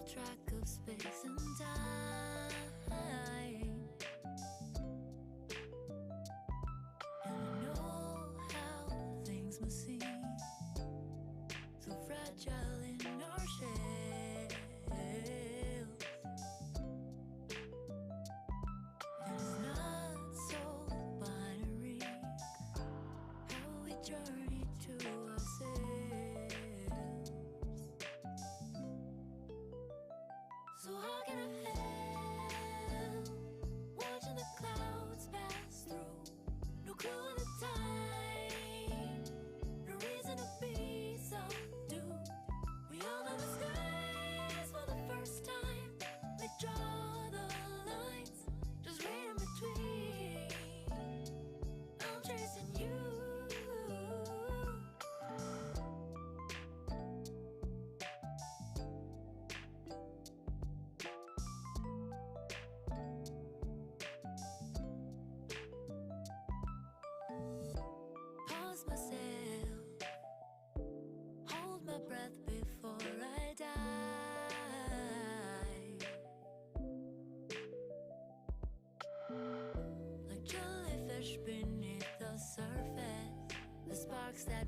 track of space and time. And I know how things must seem so fragile in our shells. And it's not so binary how we journey to ourselves. So how can I help watching the clouds pass through? No clue in the time, no reason to be subdued. We all know the skies for the first time. They draw the lines, just read in between. I'm chasing you. Pause myself, hold my breath before I die. Like jellyfish beneath the surface, the sparks that